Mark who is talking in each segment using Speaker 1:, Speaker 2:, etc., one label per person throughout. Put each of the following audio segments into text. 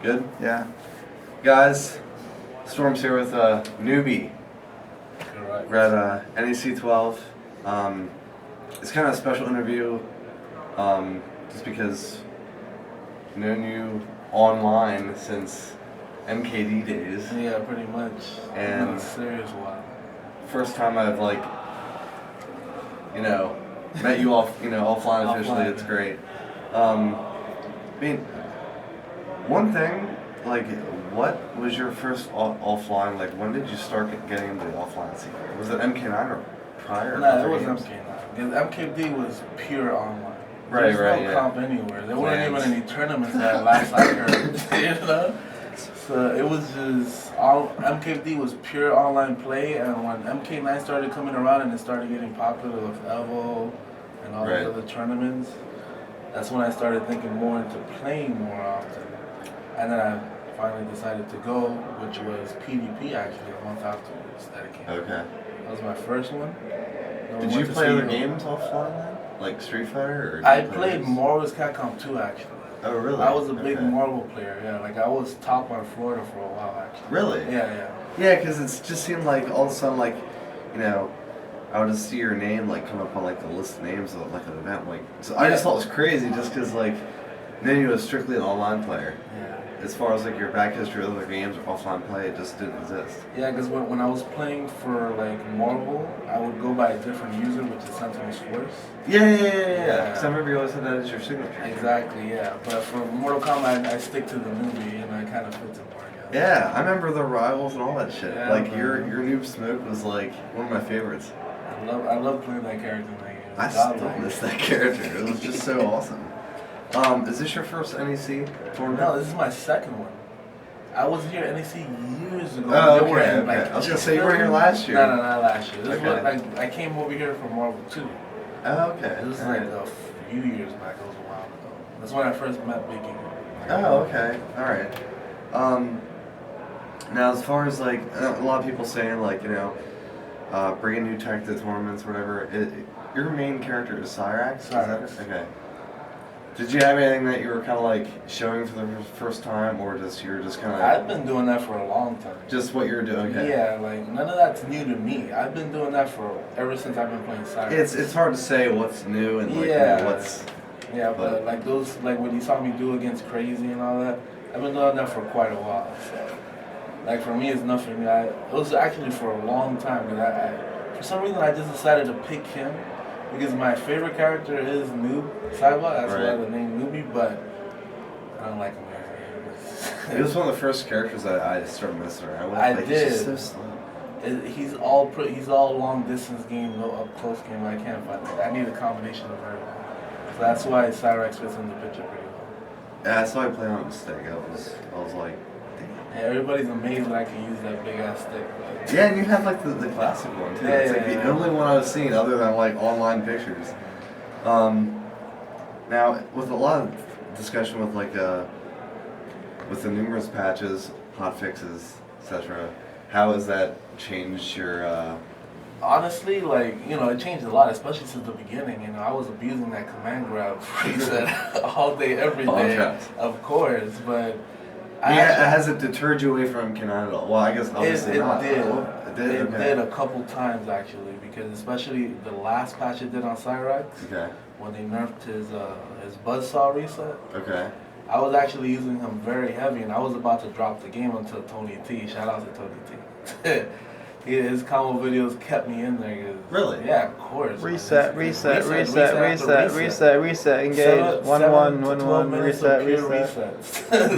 Speaker 1: Good?
Speaker 2: Yeah.
Speaker 1: Guys, Storm's here with Noobe.
Speaker 3: Correct.
Speaker 1: We're at NECXII. It's kind of a special interview just because I've known you online since MKD days.
Speaker 3: Yeah, pretty much.
Speaker 1: And
Speaker 3: It's been a serious while.
Speaker 1: First time I've met you offline officially. It's great. One thing, what was your first offline? When did you start getting into the offline scene? Was it MK9 or prior?
Speaker 3: No, it was MK9. Because MKD was pure online.
Speaker 1: Right,
Speaker 3: There's no comp anywhere. There weren't even any tournaments at last I heard. So it was just MKD was pure online play, and when MK9 started coming around and it started getting popular with Evo and all these other tournaments, that's when I started thinking more into playing more often. And then I finally decided to go, which was PvP actually a month afterwards that it came.
Speaker 1: Okay.
Speaker 3: That was my first one.
Speaker 1: Did you play other games offline then? Like Street Fighter? Or
Speaker 3: I played Marvel vs. Capcom 2 actually.
Speaker 1: Oh really?
Speaker 3: I was a big Marvel player, yeah. I was top on Florida for a while actually.
Speaker 1: Really?
Speaker 3: Yeah.
Speaker 1: Yeah, because it just seemed like all of a sudden I would just see your name come up on the list of names of an event. So I just thought it was crazy just because then you was strictly an online player.
Speaker 3: Yeah.
Speaker 1: As far as your back history of other games or offline play, it just didn't exist.
Speaker 3: Yeah, because when I was playing for Marvel, I would go by a different user, which is Sentinel Force.
Speaker 1: Yeah. Because I remember you always had that as your signature.
Speaker 3: Exactly, yeah. But for Mortal Kombat, I stick to the Noobe, and I kind of fits it more.
Speaker 1: Yeah, I remember the rivals and all that shit.
Speaker 3: Yeah,
Speaker 1: your Noob Smoke was one of my favorites.
Speaker 3: I love playing that character.
Speaker 1: I still miss that character. It was just so awesome. Is this your first NEC tournament?
Speaker 3: No, this is my second one. I was here at NEC years ago.
Speaker 1: Oh, okay. I was gonna say you were here last year.
Speaker 3: No, not last year. This was I came over here for Marvel 2.
Speaker 1: Oh, okay.
Speaker 3: This was a few years back. It was a while ago. That's when I first met Biggie.
Speaker 1: Oh, okay. All right. Now, as far as a lot of people saying bringing new tech to tournaments, or whatever. Your main character is Cyrax. Is that it? Okay. Did you have anything that you were kind of showing for the first time, or you're just kind of?
Speaker 3: I've been doing that for a long time.
Speaker 1: Just what you're doing. Okay.
Speaker 3: Yeah, none of that's new to me. I've been doing that ever since I've been playing Cyrax.
Speaker 1: It's hard to say what's new and what's.
Speaker 3: Yeah, but what you saw me do against Crazy and all that, I've been doing that for quite a while. So, for me, it's nothing. It was actually for a long time, because for some reason I just decided to pick him. Because my favorite character is Noob Saiba, that's why the name Noobie, but I don't like him.
Speaker 1: He was one of the first characters that I started messing around with.
Speaker 3: I did.
Speaker 1: He's just so slow.
Speaker 3: He's all long distance game, no up close game. I can't find it. I need a combination of everything. So that's why Cyrax fits in the picture pretty well.
Speaker 1: Yeah, that's why I played on a mistake. I was like, damn.
Speaker 3: Yeah, everybody's amazed that I can use that big ass stick.
Speaker 1: Yeah, and you have the classic one too. It's the only one I've seen other than online pictures. Now with a lot of discussion with the numerous patches, hot fixes, etc. How has that changed your?
Speaker 3: Honestly, it changed a lot, especially since the beginning. I was abusing that command grab reset all day, every day. Of course, but.
Speaker 1: Has it deterred you away from MK9 at all? Well, I guess obviously not.
Speaker 3: It did.
Speaker 1: It did?
Speaker 3: It did a couple times actually, because especially the last patch it did on Cyrax, when they nerfed his buzzsaw reset.
Speaker 1: Okay.
Speaker 3: I was actually using him very heavy, and I was about to drop the game until Tony T. Shout out to Tony T. His combo videos kept me in there.
Speaker 1: Really?
Speaker 3: Yeah, of course.
Speaker 2: Reset, engage. 1-1, reset.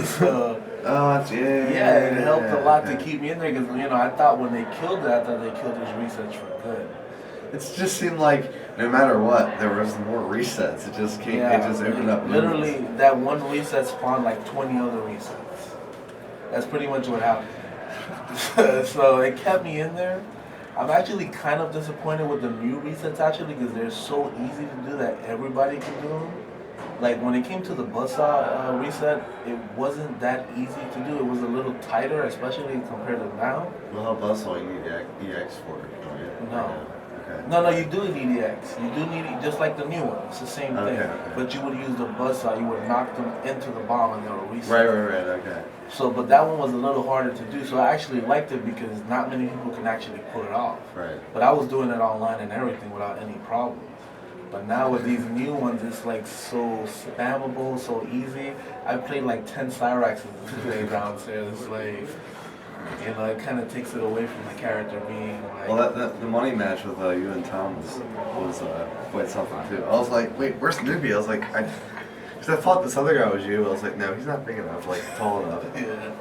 Speaker 3: So, it helped a lot to keep me in there, because I thought when they killed that, they killed his resets for good.
Speaker 1: It just seemed like no matter what, there was more resets. It just came. It just opened up.
Speaker 3: Literally, that one reset spawned 20 other resets. That's pretty much what happened. So it kept me in there. I'm actually kind of disappointed with the new resets actually, because they're so easy to do that everybody can do them. When it came to the buzzsaw reset, it wasn't that easy to do. It was a little tighter, especially compared to now.
Speaker 1: Well, how buzzsaw you need EX for it, don't you?
Speaker 3: No.
Speaker 1: Okay.
Speaker 3: No, you do need EX. You do need it, just like the new one. It's the same thing.
Speaker 1: Okay.
Speaker 3: But you would use the buzzsaw. You would knock them into the bomb and they would reset.
Speaker 1: Right. Okay.
Speaker 3: So, but that one was a little harder to do. So I actually liked it because not many people can actually pull it off.
Speaker 1: Right.
Speaker 3: But I was doing it online and everything without any problems. But now with these new ones, it's like so spammable, so easy. I played like 10 Cyraxes today downstairs. It's like, you know, it kind of takes it away from the character being like.
Speaker 1: Well, the money match with you and Tom was quite something too. I was like, wait, where's Noobe? I was like, because I thought this other guy was you. I was like, no, he's not big enough, like tall enough.
Speaker 3: Yeah.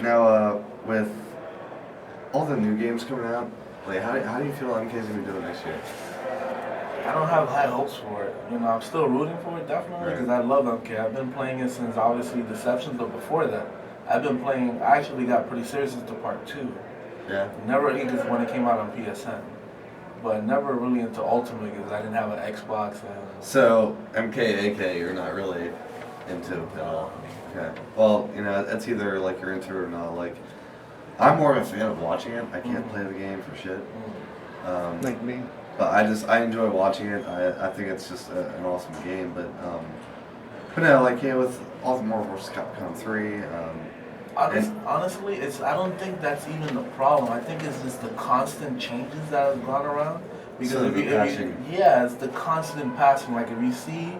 Speaker 1: Now with all the new games coming out, like how do you feel MK's gonna be doing next year?
Speaker 3: I don't have high hopes for it. You know, I'm still rooting for it definitely because I love MK. I've been playing it since obviously Deceptions, but before that, I've been playing. I actually got pretty serious into Part 2.
Speaker 1: Yeah.
Speaker 3: Never because when it came out on PSN, but never really into Ultimate because I didn't have an Xbox.
Speaker 1: So MK, you're not really into at all. Okay. Well, you know, it's either like you're into it or not. Like, I'm more of a fan of watching it. I can't play the game for shit.
Speaker 2: Like me.
Speaker 1: But I enjoy watching it. I think it's just an awesome game. But no, like with all the Marvel vs. Capcom 3.
Speaker 3: Honestly, I don't think that's even the problem. I think it's just the constant changes that have gone around. Because
Speaker 1: So
Speaker 3: it's the constant passing. Like if you see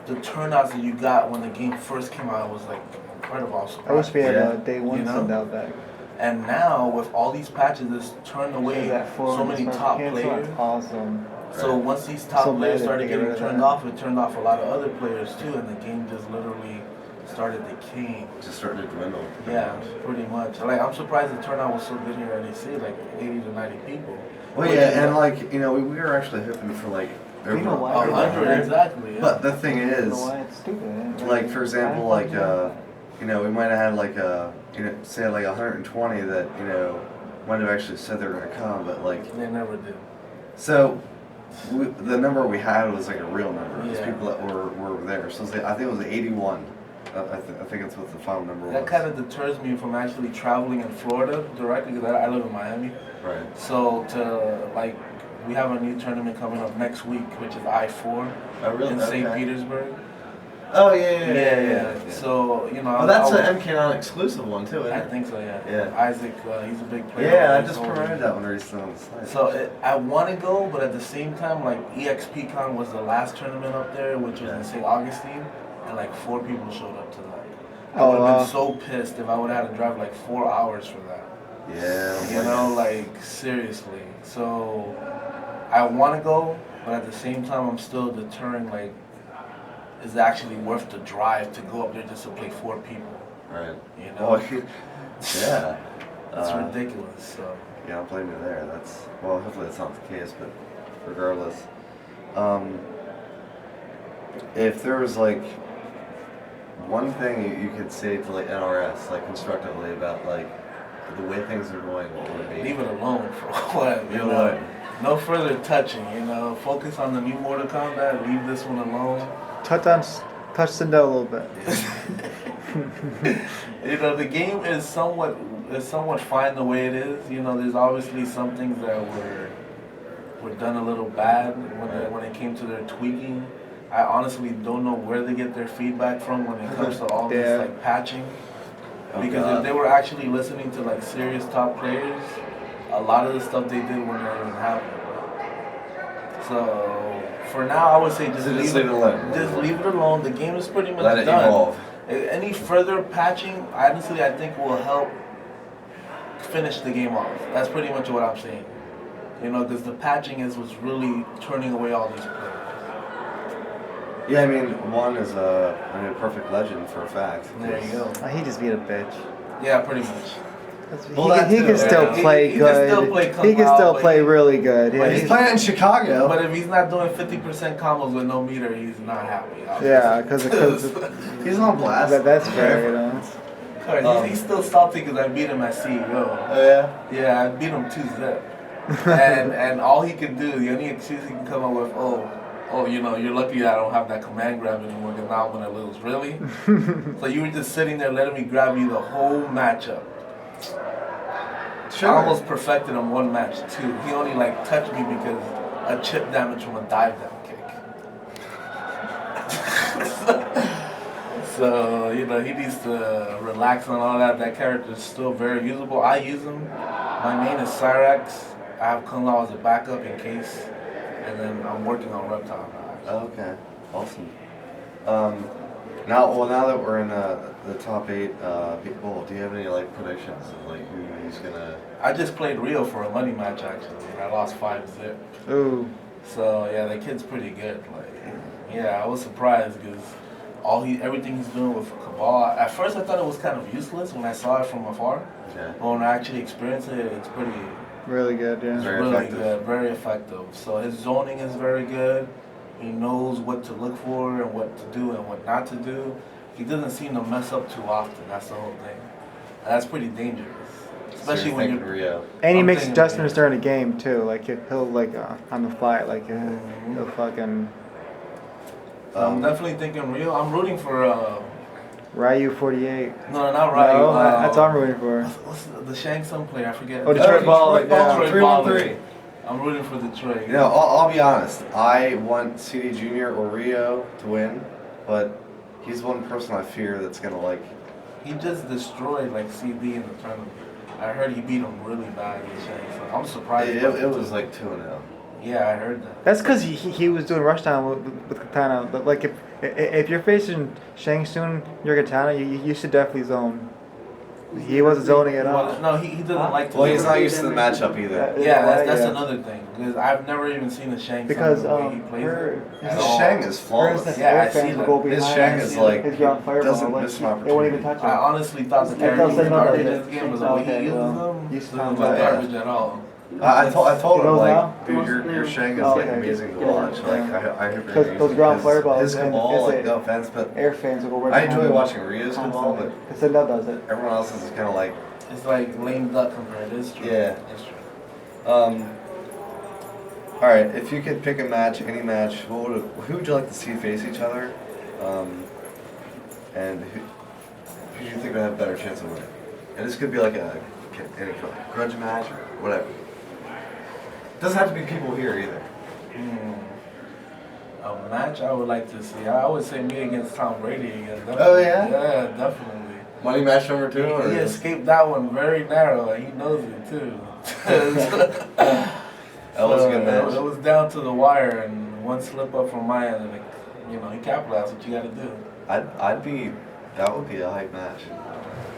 Speaker 3: the turnouts that you got when the game first came out, it was like incredible.
Speaker 2: I wish we had day one
Speaker 3: You know?
Speaker 2: send out that.
Speaker 3: And now with all these patches, it's turned away so many top players.
Speaker 2: Awesome.
Speaker 3: So once these top
Speaker 2: So
Speaker 3: players
Speaker 2: mad
Speaker 3: started
Speaker 2: they get rid
Speaker 3: getting
Speaker 2: of
Speaker 3: turned
Speaker 2: that.
Speaker 3: off, it turned off a lot of other players too, and the game just literally started decaying.
Speaker 1: Just starting to dwindle.
Speaker 3: Yeah, pretty much. Like I'm surprised the turnout was so good here at NEC, like 80 to 90 people.
Speaker 1: Well, yeah, and like you know, we were actually hoping for like over
Speaker 2: You know why?
Speaker 3: 100 exactly. Yeah.
Speaker 1: But the thing
Speaker 2: You
Speaker 1: is,
Speaker 2: know why it's stupid?
Speaker 1: like for example, like you know, we might have had like you know, say like 120 that you know might have actually said they were gonna come, but like
Speaker 3: They never did.
Speaker 1: so. The number we had was like a real number. It was
Speaker 3: Yeah.
Speaker 1: people that were there. So I think it was 81. I think that's what the final number was.
Speaker 3: That kind of deters me from actually traveling in Florida directly because I live in Miami.
Speaker 1: Right.
Speaker 3: So we have a new tournament coming up next week, which is I-4
Speaker 1: Oh, really?
Speaker 3: in St.
Speaker 1: Okay.
Speaker 3: Petersburg.
Speaker 1: Oh yeah.
Speaker 3: So you know.
Speaker 1: Oh, that's an MK non-exclusive one too, isn't
Speaker 3: I
Speaker 1: it?
Speaker 3: think so. Yeah.
Speaker 1: Yeah.
Speaker 3: Isaac, he's a big player.
Speaker 1: Yeah, I
Speaker 3: He's
Speaker 1: just
Speaker 3: over-
Speaker 1: promoted that one recently on the site.
Speaker 3: So I want to go, but at the same time, like EXPCon was the last tournament up there, which was in St. Augustine, and like 4 people showed up to that. I would have been so pissed if I would have had to drive like 4 hours for that.
Speaker 1: Yeah.
Speaker 3: You know, like seriously. So I want to go, but at the same time, I'm still deterring. Like, is it actually worth the drive to go up there just to play 4 people?
Speaker 1: Right.
Speaker 3: You know,
Speaker 1: Yeah.
Speaker 3: it's ridiculous. So.
Speaker 1: Yeah, I'm playing you there. Hopefully that's not the case, but regardless. If there was like one thing you could say to like NRS, like constructively about like the way things are going, what would it be?
Speaker 3: Leave it alone for a while.
Speaker 1: Leave it alone.
Speaker 3: No further touching. You know, focus on the new Mortal Kombat. Leave this one alone.
Speaker 2: Touch Sindel a little bit.
Speaker 3: You know, the game is somewhat fine the way it is. You know, there's obviously some things that were done a little bad when it came to their tweaking. I honestly don't know where they get their feedback from when it comes to all this like patching. Because if they were actually listening to like serious top players, a lot of the stuff they did wouldn't even happen. So for now, I would say just leave it alone. Just leave it alone. The game is pretty much
Speaker 1: Let it
Speaker 3: done.
Speaker 1: evolve.
Speaker 3: Any further patching, honestly, I think will help finish the game off. That's pretty much what I'm saying. You know, because the patching is what's really turning away all these players.
Speaker 1: Yeah, I mean, one is a perfect legend for a fact.
Speaker 3: There you go.
Speaker 2: He just beat a bitch.
Speaker 3: Yeah, pretty much.
Speaker 2: He can still play
Speaker 3: He
Speaker 2: good.
Speaker 3: can still play
Speaker 2: He can still
Speaker 3: but
Speaker 2: play really good. Yeah,
Speaker 1: He's playing in Chicago.
Speaker 3: But if he's not doing 50% combos with no meter, he's not happy.
Speaker 2: yeah, because
Speaker 1: He's on blast.
Speaker 2: that's fair, you know.
Speaker 3: Of course, he's still salty because I beat him at CEO.
Speaker 1: Oh yeah.
Speaker 3: Yeah, I beat him 2-0. and all he can do, the only excuse he can come up with, oh, you know, you're lucky that I don't have that command grab anymore because now I'm gonna lose. Really? So you were just sitting there letting me grab you the whole matchup.
Speaker 1: Sure.
Speaker 3: I almost perfected him one match too. He only like touched me because a chip damage from a dive down kick. So, you know, he needs to relax on all that. That character is still very usable. I use him. My main is Cyrax. I have Kung Lao as a backup in case. And then I'm working on Reptile now.
Speaker 1: Okay, awesome. Now that we're in the top 8 people, do you have any like predictions of like who's gonna?
Speaker 3: I just played Rio for a money match actually, and I lost 5-0.
Speaker 2: Ooh.
Speaker 3: So yeah, the kid's pretty good. Like, yeah, I was surprised because everything he's doing with Cabal. At first, I thought it was kind of useless when I saw it from afar.
Speaker 1: Okay.
Speaker 3: But when I actually experienced it, it's pretty.
Speaker 2: Really good, yeah.
Speaker 1: Very
Speaker 3: Really
Speaker 1: effective.
Speaker 3: good, very effective. So his zoning is very good. He knows what to look for and what to do and what not to do. He doesn't seem to mess up too often. That's the whole thing. And that's pretty dangerous, especially
Speaker 1: so
Speaker 3: when
Speaker 1: thinking
Speaker 3: you're.
Speaker 1: Rio.
Speaker 2: And he
Speaker 3: I'm
Speaker 2: makes
Speaker 3: thinking
Speaker 2: adjustments during the game too. Like he'll like on the fly, like he'll fucking
Speaker 3: I'm definitely thinking Rio. I'm rooting for.
Speaker 2: Ryu 48.
Speaker 3: No, not Ryu.
Speaker 2: No, that's what I'm rooting for.
Speaker 3: What's the Shang Tsung player? I forget.
Speaker 2: Oh, Detroit Baller, yeah.
Speaker 3: Detroit
Speaker 1: 3-1-3.
Speaker 3: I'm rooting for Detroit.
Speaker 1: You know, I'll be honest. I want CD Junior or Rio to win, but he's one person I fear that's gonna like.
Speaker 3: He just destroyed like CD in the tournament. I heard he beat him really bad in Shang Tsung. I'm surprised.
Speaker 1: It was like 2-0.
Speaker 3: Yeah, I heard that.
Speaker 2: That's because he was doing rushdown with Katana. But like if you're facing Shang Tsung, your Katana, you should definitely zone. He wasn't zoning at all.
Speaker 3: No, he doesn't like to.
Speaker 1: Well, he's not used to the matchup either.
Speaker 3: Yeah, that's another thing because I've never even seen a Shang Tsung
Speaker 2: Because
Speaker 3: the way he plays it.
Speaker 1: His
Speaker 3: at all.
Speaker 1: Shang is flawless.
Speaker 3: Yeah, I see that.
Speaker 1: His Shang is like
Speaker 2: his ground fireball,
Speaker 1: doesn't
Speaker 2: like,
Speaker 1: miss an
Speaker 2: they won't
Speaker 1: opportunity.
Speaker 2: even touch him.
Speaker 3: I honestly thought the
Speaker 2: I
Speaker 3: character
Speaker 2: thought
Speaker 3: was
Speaker 2: they
Speaker 3: garbage
Speaker 2: know
Speaker 3: in this game, but the way he
Speaker 2: okay,
Speaker 3: uses
Speaker 2: well,
Speaker 3: them
Speaker 2: you
Speaker 3: doesn't
Speaker 2: sound
Speaker 3: look
Speaker 2: bad.
Speaker 3: garbage at all.
Speaker 1: I told him
Speaker 2: Goes
Speaker 1: like,
Speaker 2: now?
Speaker 1: dude, your Shang is
Speaker 2: Oh,
Speaker 1: like
Speaker 2: okay.
Speaker 1: amazing to
Speaker 2: Yeah.
Speaker 1: watch. Like I hope
Speaker 2: Because those ground fireballs
Speaker 1: His
Speaker 2: and
Speaker 1: Cabal,
Speaker 2: it's
Speaker 1: like no offense, but
Speaker 2: Air fans will go right
Speaker 1: I enjoy
Speaker 2: behind
Speaker 1: watching Rio's Cabal, but
Speaker 2: because then that does it.
Speaker 1: everyone else's is kind of like
Speaker 3: It's like lame duck compared. It's true.
Speaker 1: Yeah.
Speaker 3: It's true.
Speaker 1: All right, if you could pick a match, any match, who would you like to see face each other? And who do you think would have a better chance of winning? And this could be like any grudge match or whatever. Doesn't have to be people here either.
Speaker 3: A match I would like to see. I would say me against Tom Brady again. Definitely.
Speaker 1: Oh, yeah?
Speaker 3: Yeah, definitely.
Speaker 1: Money match number 2? Or
Speaker 3: He escaped that one very narrow, and he knows it too.
Speaker 1: That was a good match.
Speaker 3: It was down to the wire, and one slip up from my end, and he capitalized. What you got to do?
Speaker 1: That would be a hype match.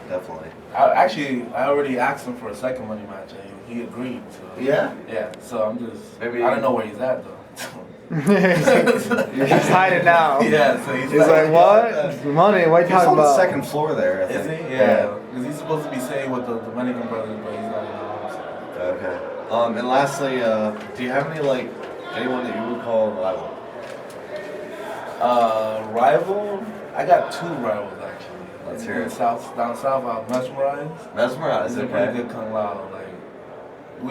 Speaker 1: Definitely.
Speaker 3: I already asked him for a second money match, and he agreed. So
Speaker 1: Yeah?
Speaker 3: yeah. So I'm just.
Speaker 1: Maybe-
Speaker 3: I don't know where he's at though.
Speaker 2: He's hiding now.
Speaker 3: Yeah. So
Speaker 2: He's like, what? Money? What are you
Speaker 1: He's
Speaker 2: talking
Speaker 1: on the
Speaker 2: about?
Speaker 1: second floor there, I
Speaker 3: Is
Speaker 1: think.
Speaker 3: he? Yeah. Because he's supposed to be staying with the Dominican brothers, but he's not in the home. So.
Speaker 1: Okay. And lastly, do you have anyone that you would call a rival?
Speaker 3: Rival? I got 2 rivals actually.
Speaker 1: Let's hear it.
Speaker 3: Down south, Mesmerize.
Speaker 1: Mesmerize,
Speaker 3: He's a
Speaker 1: okay.
Speaker 3: pretty good Kung Lao. Like,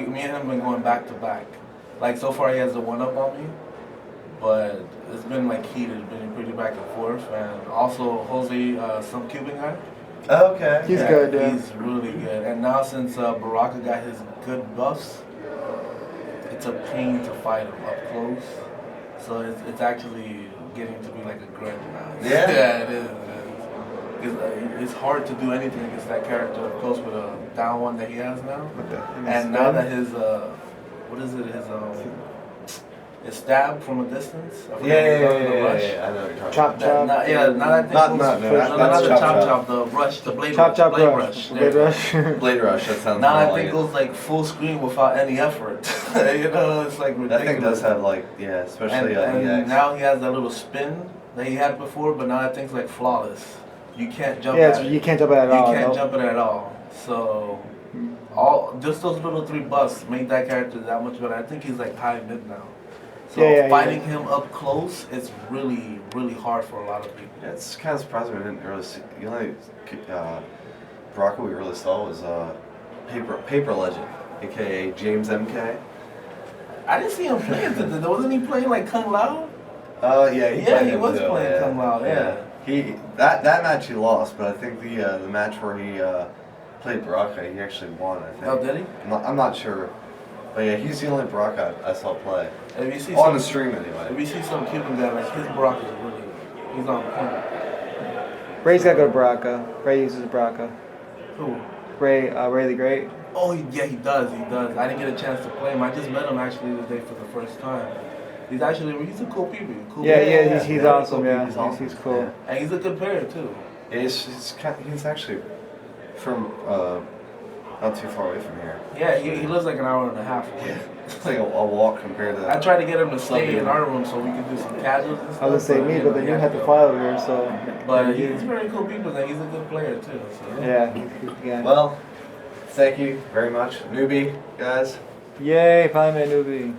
Speaker 3: me and him been going back to back. Like, so far he has the 1-up on me, but it's been like heated, it's been pretty back and forth. And also Jose, some Cuban guy.
Speaker 1: Okay.
Speaker 2: He's good, yeah.
Speaker 3: He's really good. And now since Baraka got his good buffs, it's a pain to fight him up close. So it's actually getting to be like a grudge now.
Speaker 1: Yeah?
Speaker 3: Yeah, it is. It's hard to do anything against that character up close with a down one that he has now. And now that his his stab from a distance. I forgot
Speaker 1: Yeah,
Speaker 3: what it's called, the rush.
Speaker 1: I know what you're talking
Speaker 2: Chop
Speaker 1: about.
Speaker 2: chop.
Speaker 3: Now that thing
Speaker 1: Not-
Speaker 3: goes
Speaker 1: not- no,
Speaker 3: no,
Speaker 1: that's
Speaker 3: not the
Speaker 1: chop
Speaker 3: chop
Speaker 1: chop.
Speaker 3: chop, the rush, the blade
Speaker 2: Chop
Speaker 3: rush,
Speaker 2: chop
Speaker 3: blade
Speaker 2: rush.
Speaker 3: There
Speaker 2: Blade
Speaker 3: you go.
Speaker 2: rush.
Speaker 1: Blade Rush, that sounds
Speaker 3: Now
Speaker 1: more
Speaker 3: that
Speaker 1: like
Speaker 3: thing
Speaker 1: it.
Speaker 3: goes like full screen without any effort. It's like ridiculous.
Speaker 1: That thing does have especially
Speaker 3: and
Speaker 1: EX.
Speaker 3: now he has that little spin that he had before, but now that thing's like flawless. You can't jump
Speaker 2: Yeah,
Speaker 3: at it.
Speaker 2: you can't jump at it at
Speaker 3: You
Speaker 2: all.
Speaker 3: can't
Speaker 2: nope.
Speaker 3: jump it at all. So just those little 3 buffs made that character that much better. I think he's like high mid now. So
Speaker 2: Yeah,
Speaker 3: fighting him up close, it's really, really hard for a lot of people.
Speaker 1: Yeah, it's kind of surprising we didn't really see. The only Baraka we really saw was Paper Legend, aka James MK.
Speaker 3: I didn't see him playing today. Wasn't he playing like Kung Lao?
Speaker 1: Yeah,
Speaker 3: Yeah,
Speaker 1: played
Speaker 3: he
Speaker 1: him
Speaker 3: was
Speaker 1: too,
Speaker 3: playing Kung Lao, yeah.
Speaker 1: He that match he lost, but I think the match where played Baraka, he actually won, I think.
Speaker 3: Oh, did he?
Speaker 1: I'm not sure. But yeah, he's the only Baraka I saw play.
Speaker 3: If you see
Speaker 1: On the stream, anyway.
Speaker 3: If you see some Cuban guy, like his Brock is really, he's on point.
Speaker 2: Ray's got to go to Baraka. Ray uses Baraka.
Speaker 3: Who?
Speaker 2: Ray the Great.
Speaker 3: Oh, yeah, he does. I didn't get a chance to play him. I just met him actually today for the first time. He's a cool people.
Speaker 2: He's awesome. Yeah, he's cool.
Speaker 1: Yeah.
Speaker 3: And he's a good player too.
Speaker 1: Yeah, he's actually from not too far away from here.
Speaker 3: Yeah, he lives like an hour and a half away.
Speaker 1: Yeah. It's like a walk compared to.
Speaker 3: I tried to get him to stay in our room so we could do some casuals and stuff.
Speaker 2: I was gonna say me, but then you had to fly over here, so.
Speaker 3: But he's very cool people, and he's a good player too. So.
Speaker 2: Yeah.
Speaker 1: Well, thank you very much, newbie guys.
Speaker 2: Yay! Finally met a newbie.